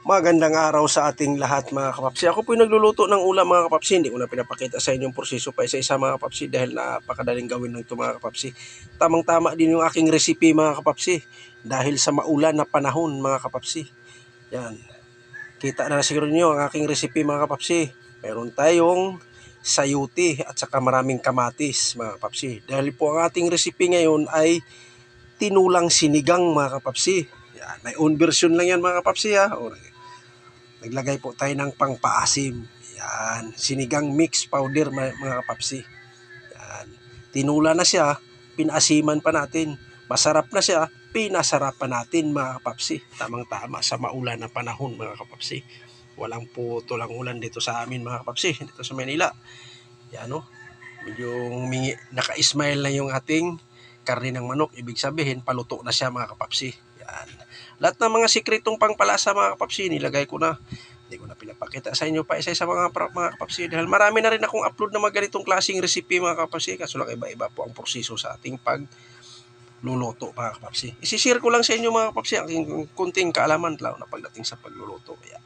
Magandang araw sa ating lahat mga kapapsi. Ako po yung nagluluto ng ulam mga kapapsi. Hindi ko na pinapakita sa inyo yung proseso pa isa-isa mga kapapsi dahil napakadaling gawin ng ito mga kapapsi. Tamang-tama din yung aking recipe mga kapapsi dahil sa maulan na panahon mga kapapsi. Yan. Kita na siguro niyo ang aking recipe mga kapapsi. Meron tayong sayuti at saka maraming kamatis mga kapapsi. Dahil po ang ating recipe ngayon ay tinulang sinigang mga kapapsi. Yan. May own version lang yan mga kapapsi ha. Naglagay po tayo ng pangpaasim. Yan. Sinigang mix powder mga kapapsi. Yan. Tinula na siya, pinasiman pa natin. Masarap na siya, pinasarapan natin mga kapapsi. Tamang-tama sa maulan na panahon mga kapapsi. Walang putol ang ulan dito sa amin mga kapapsi, dito sa Manila. Yan o. Medyo naka-smile na yung ating karne ng manok. Ibig sabihin, paluto na siya mga kapapsi. Yan. Lahat ng mga sikretong pangpalasa mga kapapsi, nilagay ko na. Hindi ko na pinapakita sa inyo pa isa-isa mga kapapsi. Dahil marami na rin akong upload na mga ganitong klaseng recipe mga kapapsi. Kaso lang iba-iba po ang proseso sa ating pagluluto mga kapapsi. Isishare ko lang sa inyo mga kapapsi ang kunting kaalaman lalo na pagdating sa pagluluto. Yan.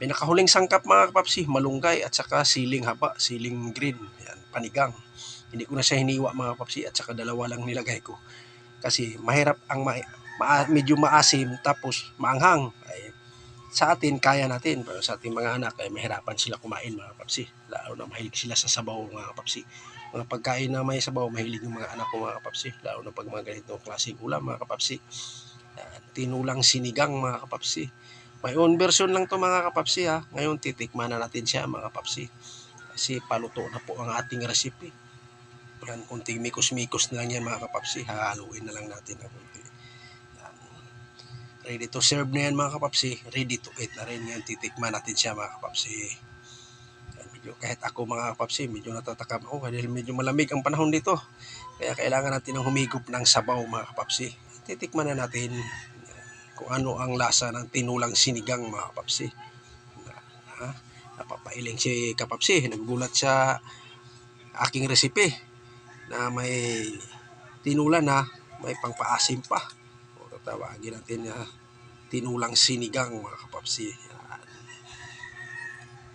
May nakahuling sangkap mga kapapsi, malunggay at saka siling haba, siling green. Yan, panigang. Hindi ko na siya hiniwa mga kapapsi at saka dalawa lang nilagay ko. Kasi mahirap ang medyo maasim tapos maanghang. Ay, sa atin kaya natin, pero sa ating mga anak ay mahirapan sila kumain mga kapapsi. Lalo na mahilig sila sa sabaw mga kapapsi. Mga pagkain na may sabaw, mahilig yung mga anak ko mga kapapsi. Lalo na pag mga ganitong klaseng ulam mga kapapsi. Yan, tinulang sinigang mga kapapsi. May own version lang to mga kapapsi ha. Ngayon titikman na natin siya mga kapapsi. Kasi paluto na po ang ating recipe. Yan, kunting mikos-mikos na lang yan mga kapapsi. Hahaluin na lang natin ng kunti. Yan. Ready to serve na yan mga kapapsi. Ready to eat na rin yan. Titikman natin siya mga kapapsi. Yan, medyo, kahit ako mga kapapsi, medyo natatakam ako dahil medyo malamig ang panahon dito. Kaya kailangan natin ng humigop ng sabaw mga kapapsi. Titikman na natin kung ano ang lasa ng tinulang sinigang mga kapapsi. Napapailing si kapapsi. Nagugulat sa aking recipe na may tinulan na may pangpaasim pa. O tatawagin natin na tinulang sinigang mga kapapsi. Yan.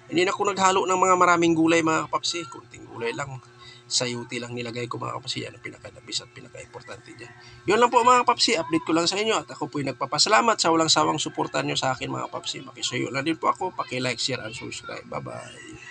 Hindi na ako naghalo ng mga maraming gulay mga kapapsi. Kunting gulay lang. Sayuti lang nilagay ko mga kapapsi. Yan ang pinaka-dabis at pinaka-importante dyan. Yun lang po mga kapapsi. Update ko lang sa inyo. At ako po yung nagpapasalamat sa walang sawang suportan nyo sa akin mga kapapsi. Makisuyo lang din po ako. Paki-like, share, and subscribe. Bye-bye.